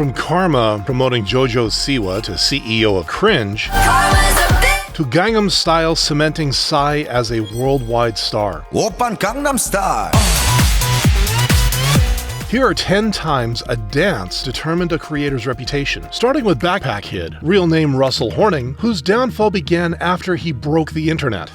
From Karma promoting Jojo Siwa to CEO of Cringe, to Gangum Style cementing Psy as a worldwide star. Oppan Gangnam Style. Here are 10 times a dance determined a creator's reputation, starting with Backpack Kid, real name Russell Horning, whose downfall began after he broke the internet.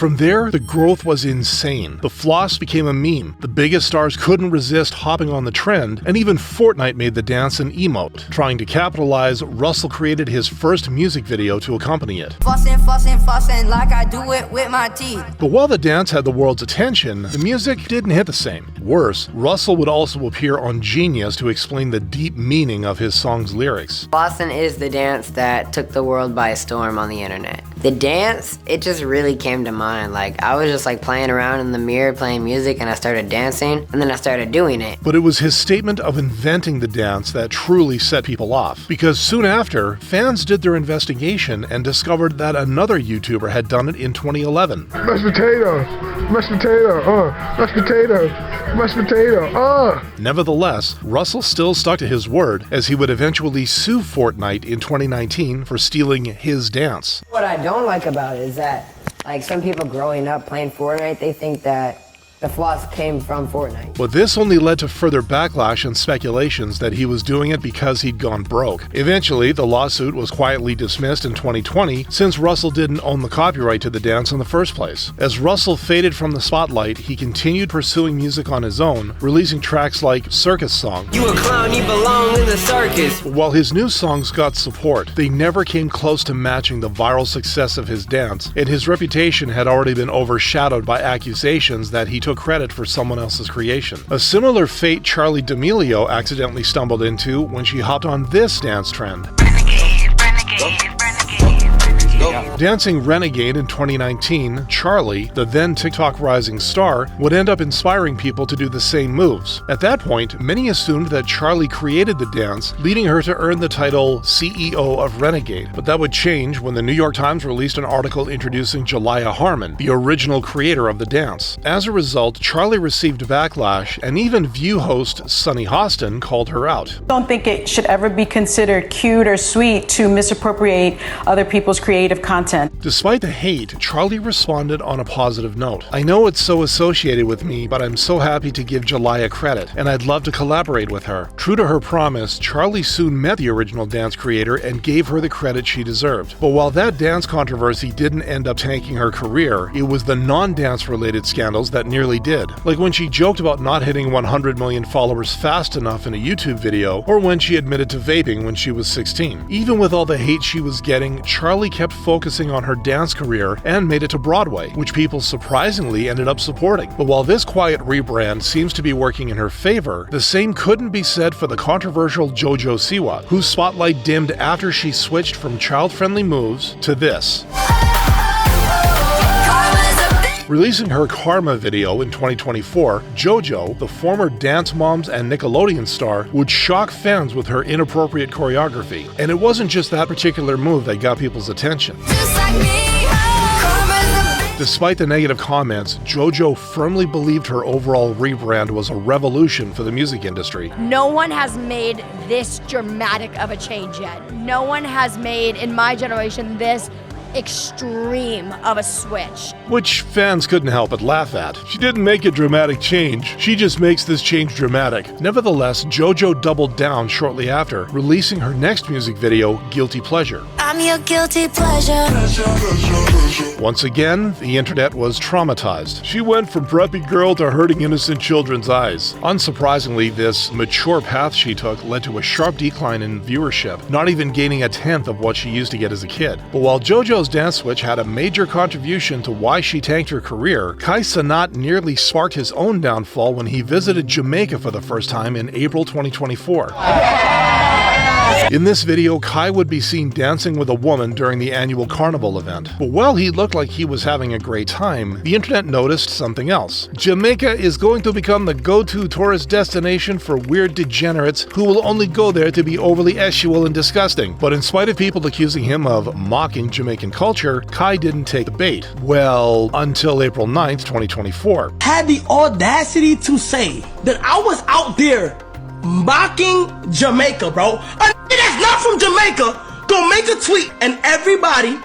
From there, the growth was insane. The floss became a meme. The biggest stars couldn't resist hopping on the trend, and even Fortnite made the dance an emote. Trying to capitalize, Russell created his first music video to accompany it. Fussing like I do it with my teeth. But while the dance had the world's attention, the music didn't hit the same. Worse, Russell would also appear on Genius to explain the deep meaning of his song's lyrics. Boston is the dance that took the world by storm on the internet. The dance, it just really came to mind. Like, I was just like playing around in the mirror playing music, and I started dancing, and then I started doing it. But it was his statement of inventing the dance that truly set people off, because soon after, fans did their investigation and discovered that another YouTuber had done it in 2011. Mashed potato, mashed potato, mashed potato, mashed potato, Nevertheless, Russell still stuck to his word, as he would eventually sue Fortnite in 2019 for stealing his dance. What I don't like about it is that, like, some people growing up playing Fortnite, they think that the floss came from Fortnite. But this only led to further backlash and speculations that he was doing it because he'd gone broke. Eventually, the lawsuit was quietly dismissed in 2020 since Russell didn't own the copyright to the dance in the first place. As Russell faded from the spotlight, he continued pursuing music on his own, releasing tracks like Circus Song. You a clown, you belong in the circus. While his new songs got support, they never came close to matching the viral success of his dance, and his reputation had already been overshadowed by accusations that he took credit for someone else's creation. A similar fate Charli D'Amelio accidentally stumbled into when she hopped on this dance trend. Dancing Renegade in 2019, Charli, the then TikTok rising star, would end up inspiring people to do the same moves. At that point, many assumed that Charli created the dance, leading her to earn the title CEO of Renegade. But that would change when the New York Times released an article introducing Jelaya Harmon, the original creator of the dance. As a result, Charli received backlash, and even View host Sunny Hostin called her out. I don't think it should ever be considered cute or sweet to misappropriate other people's creative content. Despite the hate, Charli responded on a positive note. I know it's so associated with me, but I'm so happy to give Jelaya credit, and I'd love to collaborate with her. True to her promise, Charli soon met the original dance creator and gave her the credit she deserved. But while that dance controversy didn't end up tanking her career, it was the non-dance related scandals that nearly did. Like when she joked about not hitting 100 million followers fast enough in a YouTube video, or when she admitted to vaping when she was 16. Even with all the hate she was getting, Charli kept focusing on her dance career and made it to Broadway, which people surprisingly ended up supporting. But while this quiet rebrand seems to be working in her favor, the same couldn't be said for the controversial Jojo Siwa, whose spotlight dimmed after she switched from child-friendly moves to this. Releasing her Karma video in 2024, Jojo, the former Dance Moms and Nickelodeon star, would shock fans with her inappropriate choreography. And it wasn't just that particular move that got people's attention. Despite the negative comments, Jojo firmly believed her overall rebrand was a revolution for the music industry. No one has made this dramatic of a change yet. No one has made, in my generation, this extreme of a switch. Which fans couldn't help but laugh at. She didn't make a dramatic change, she just makes this change dramatic. Nevertheless, Jojo doubled down shortly after, releasing her next music video, Guilty Pleasure. I'm your guilty pleasure. Once again, the internet was traumatized. She went from preppy girl to hurting innocent children's eyes. Unsurprisingly, this mature path she took led to a sharp decline in viewership, not even gaining a tenth of what she used to get as a kid. But while Jojo's dance switch had a major contribution to why she tanked her career, Sonat nearly sparked his own downfall when he visited Jamaica for the first time in April 2024. In this video, Kai would be seen dancing with a woman during the annual carnival event. But while he looked like he was having a great time, the internet noticed something else. Jamaica is going to become the go-to tourist destination for weird degenerates who will only go there to be overly sexual and disgusting. But in spite of people accusing him of mocking Jamaican culture, Kai didn't take the bait. Well, until April 9th, 2024. Had the audacity to say that I was out there mocking Jamaica, bro. A that's not from Jamaica gonna make a tweet, and everybody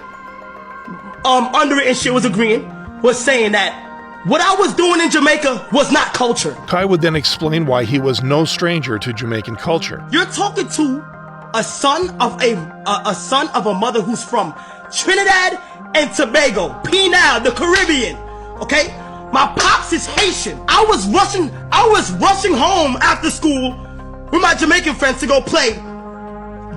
under it and shit was agreeing, was saying that what I was doing in Jamaica was not culture. Kai would then explain why he was no stranger to Jamaican culture. You're talking to a son of a mother who's from Trinidad and Tobago, Pinal, the Caribbean. Okay, my pops is Haitian. I was rushing home after school with my Jamaican friends to go play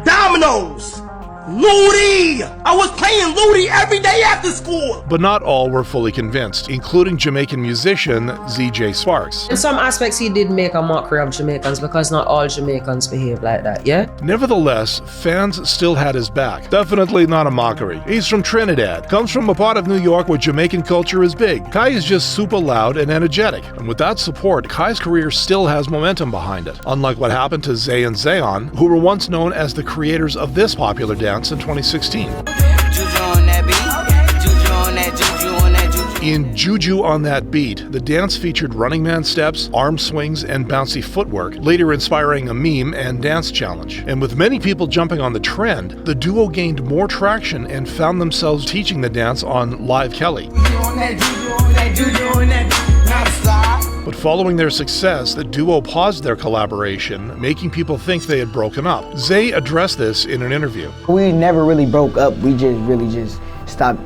dominoes, Ludi. I was playing Ludi every day after school. But not all were fully convinced, including Jamaican musician ZJ Sparks. In some aspects, he did make a mockery of Jamaicans because not all Jamaicans behave like that, yeah? Nevertheless, fans still had his back. Definitely not a mockery. He's from Trinidad, comes from a part of New York where Jamaican culture is big. Kai is just super loud and energetic. And with that support, Kai's career still has momentum behind it. Unlike what happened to Zay and Zeon, who were once known as the creators of this popular dance in 2016. In Juju on That Beat, the dance featured running man steps, arm swings, and bouncy footwork, later inspiring a meme and dance challenge. And with many people jumping on the trend, the duo gained more traction and found themselves teaching the dance on Live Kelly. But following their success, the duo paused their collaboration, making people think they had broken up. Zay addressed this in an interview. We never really broke up, we just stopped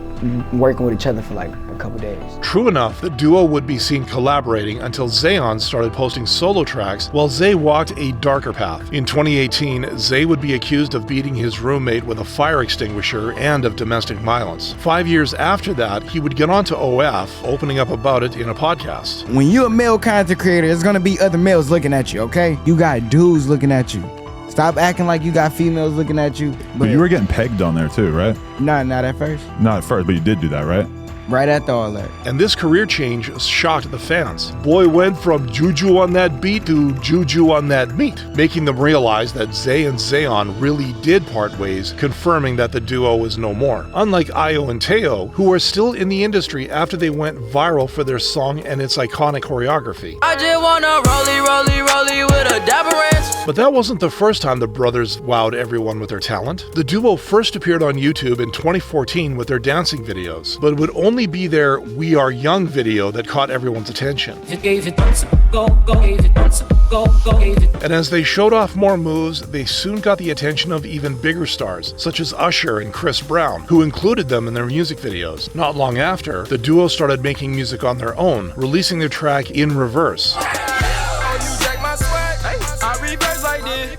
working with each other for like a couple days. True enough, the duo would be seen collaborating until Zeon started posting solo tracks while Zay walked a darker path. In 2018, Zay would be accused of beating his roommate with a fire extinguisher and of domestic violence. 5 years after that, he would get onto OF, opening up about it in a podcast. When you're a male content creator, there's gonna be other males looking at you, okay? You got dudes looking at you. Stop acting like you got females looking at you. But you were getting pegged on there too, right? Not at first. Not at first, but you did do that, right? Right after all that. And this career change shocked the fans. Boy went from Juju on That Beat to Juju on That Meat, making them realize that Zay and Zeon really did part ways, confirming that the duo was no more. Unlike Io and Teo, who are still in the industry after they went viral for their song and its iconic choreography. I just wanna rollie with a dapper ranch. But that wasn't the first time the brothers wowed everyone with their talent. The duo first appeared on YouTube in 2014 with their dancing videos, but it would only be their We Are Young video that caught everyone's attention. And as they showed off more moves, they soon got the attention of even bigger stars, such as Usher and Chris Brown, who included them in their music videos. Not long after, the duo started making music on their own, releasing their track In Reverse.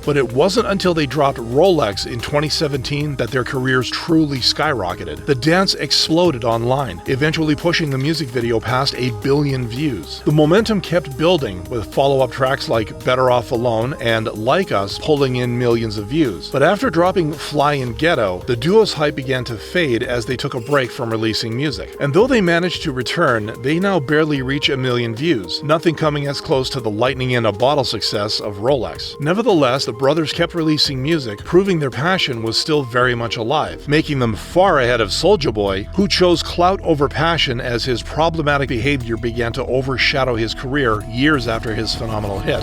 But it wasn't until they dropped Rolex in 2017 that their careers truly skyrocketed. The dance exploded online, eventually pushing the music video past 1 billion views. The momentum kept building, with follow-up tracks like Better Off Alone and Like Us pulling in millions of views. But after dropping Fly in Ghetto, the duo's hype began to fade as they took a break from releasing music. And though they managed to return, they now barely reach 1 million views, nothing coming as close to the lightning in a bottle success of Rolex. Nevertheless, the brothers kept releasing music, proving their passion was still very much alive, making them far ahead of Soulja Boy, who chose clout over passion as his problematic behavior began to overshadow his career years after his phenomenal hit.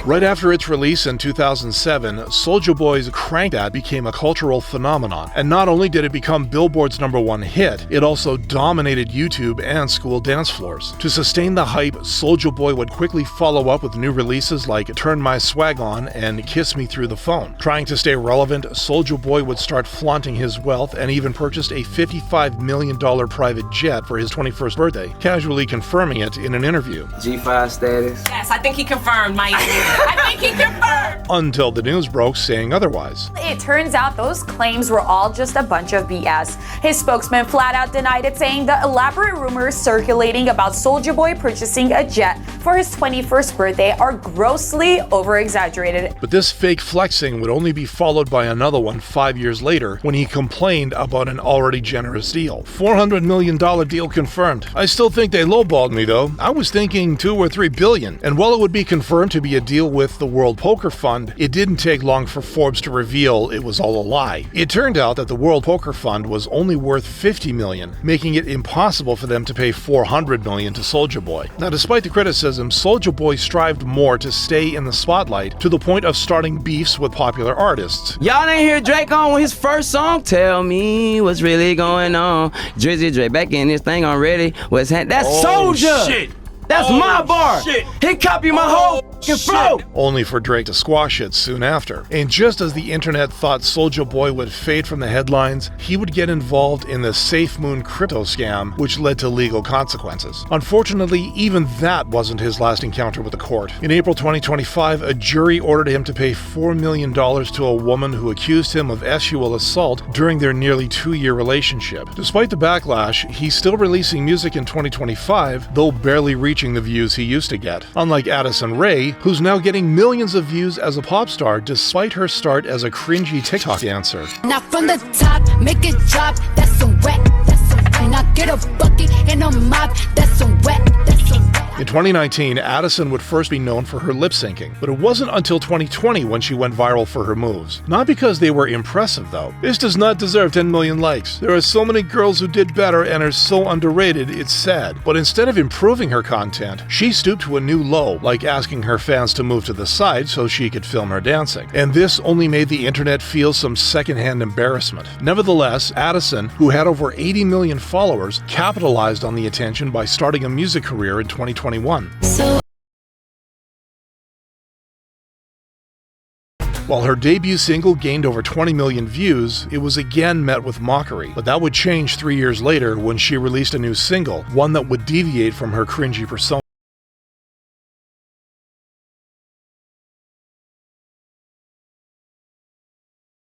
Right after its release in 2007, Soulja Boy's Crank That became a cultural phenomenon, and not only did it become Billboard's #1 hit, it also dominated YouTube and school dance floors. To sustain the hype, Soulja Boy would quickly follow up with new releases like Turn My Swag On and Kiss Me Through the Phone. Trying to stay relevant, Soulja Boy would start flaunting his wealth and even purchased a $55 million private jet for his 21st birthday, casually confirming it in an interview. G5 status. Yes, I think he confirmed my I think he confirmed. Until the news broke saying otherwise. It turns out those claims were all just a bunch of BS. His spokesman flat out denied it, saying the elaborate rumors circulating about Soulja Boy purchasing a jet for his 21st birthday are grossly over-exaggerated. But this fake flexing would only be followed by another one 5 years later when he complained about an already generous deal. $400 million deal confirmed. I still think they lowballed me though. I was thinking $2 or $3 billion. And while it would be confirmed to be a deal with the World Poker Fund, it didn't take long for Forbes to reveal it was all a lie. It turned out that the World Poker Fund was only worth $50 million, making it impossible for them to pay $400 million to Soulja Boy. Now, despite the criticism, Soulja Boy strived more to stay in the spotlight to the point of starting beefs with popular artists. Y'all didn't hear Drake on his first song? Tell me what's really going on. Drizzy Drake back in this thing already. That's Soulja! Shit. That's my bar! Shit. He copied my whole flow! Only for Drake to squash it soon after. And just as the internet thought Soulja Boy would fade from the headlines, he would get involved in the SafeMoon crypto scam, which led to legal consequences. Unfortunately, even that wasn't his last encounter with the court. In April 2025, a jury ordered him to pay $4 million to a woman who accused him of sexual assault during their nearly 2-year relationship. Despite the backlash, he's still releasing music in 2025, though barely reaching the views he used to get. Unlike Addison Ray, who's now getting millions of views as a pop star despite her start as a cringy TikTok dancer. Now from the top, make it drop. That's a wet. That's a wet. Now get a bucket and a mop. That's a wet. That's a wet. In 2019, Addison would first be known for her lip syncing, but it wasn't until 2020 when she went viral for her moves. Not because they were impressive though. This does not deserve 10 million likes. There are so many girls who did better and are so underrated, it's sad. But instead of improving her content, she stooped to a new low, like asking her fans to move to the side so she could film her dancing. And this only made the internet feel some secondhand embarrassment. Nevertheless, Addison, who had over 80 million followers, capitalized on the attention by starting a music career in 2021. While her debut single gained over 20 million views, it was again met with mockery. But that would change 3 years later when she released a new single, one that would deviate from her cringy persona.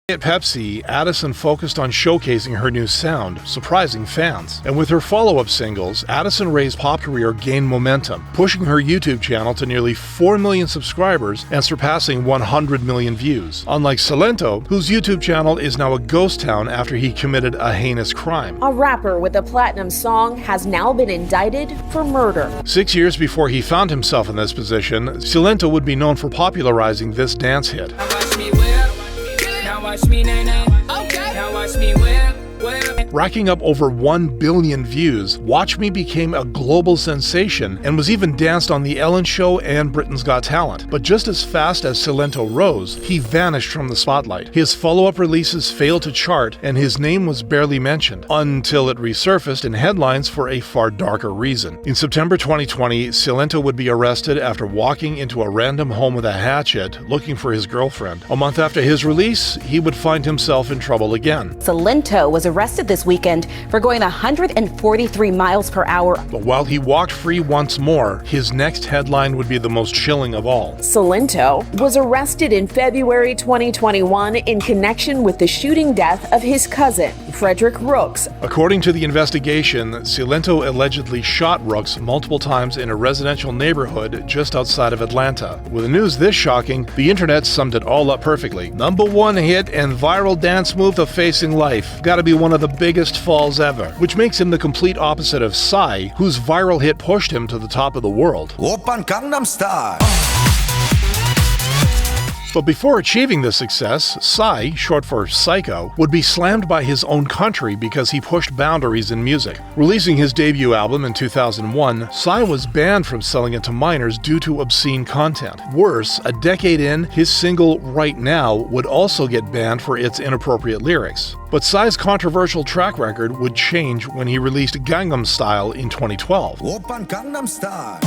At Pepsi, Addison focused on showcasing her new sound, surprising fans. And with her follow-up singles, Addison Ray's pop career gained momentum, pushing her YouTube channel to nearly 4 million subscribers and surpassing 100 million views. Unlike Silento, whose YouTube channel is now a ghost town after he committed a heinous crime. A rapper with a platinum song has now been indicted for murder. 6 years before he found himself in this position, Silento would be known for popularizing this dance hit. Watch me nay-nay. Okay. Now watch me whip. Racking up over 1 billion views, Watch Me became a global sensation and was even danced on The Ellen Show and Britain's Got Talent. But just as fast as Silento rose, he vanished from the spotlight. His follow-up releases failed to chart, and his name was barely mentioned, until it resurfaced in headlines for a far darker reason. In September 2020, Silento would be arrested after walking into a random home with a hatchet looking for his girlfriend. A month after his release, he would find himself in trouble again. Silento was arrested this weekend for going 143 miles per hour. But while he walked free once more, his next headline would be the most chilling of all. Silento was arrested in February 2021 in connection with the shooting death of his cousin, Frederick Rooks. According to the investigation, Silento allegedly shot Rooks multiple times in a residential neighborhood just outside of Atlanta. With news this shocking, the internet summed it all up perfectly. #1 hit and viral dance move of Facing Life. Gotta be one of the biggest falls ever, which makes him the complete opposite of Psy, whose viral hit pushed him to the top of the world. Oppan Gangum Style. But before achieving this success, Psy, short for Psycho, would be slammed by his own country because he pushed boundaries in music. Releasing his debut album in 2001, Psy was banned from selling it to minors due to obscene content. Worse, a decade in, his single Right Now would also get banned for its inappropriate lyrics. But Psy's controversial track record would change when he released Gangum Style in 2012. Oppan Gangum Style.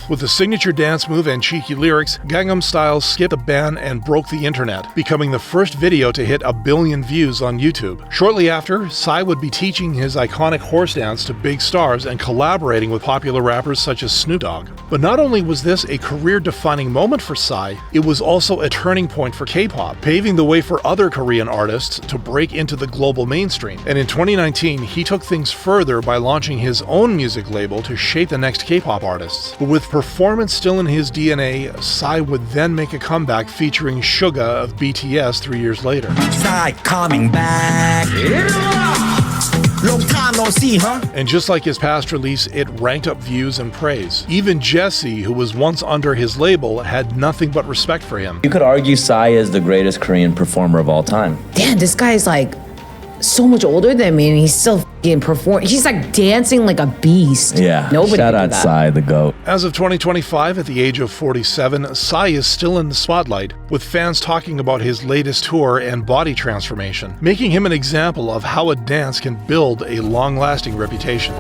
South. With a signature dance move and cheeky lyrics, Gangum Style skipped a ban and broke the internet, becoming the first video to hit 1 billion views on YouTube. Shortly after, Psy would be teaching his iconic horse dance to big stars and collaborating with popular rappers such as Snoop Dogg. But not only was this a career-defining moment for Psy, it was also a turning point for K-pop, paving the way for other Korean artists to break into the global mainstream. And in 2019, he took things further by launching his own music label to shape the next K-pop artists. But with performance still in his DNA, Psy would then make a comeback featuring Suga of BTS 3 years later. Psy coming back. Long time no see, huh? And just like his past release, it ranked up views and praise. Even Jessie, who was once under his label, had nothing but respect for him. You could argue Psy is the greatest Korean performer of all time. Damn, this guy's like so much older than me and he's still f***ing performing. He's like dancing like a beast. Yeah, nobody shout can do out that. Psy, the GOAT. As of 2025, at the age of 47, Psy is still in the spotlight, with fans talking about his latest tour and body transformation, making him an example of how a dance can build a long-lasting reputation.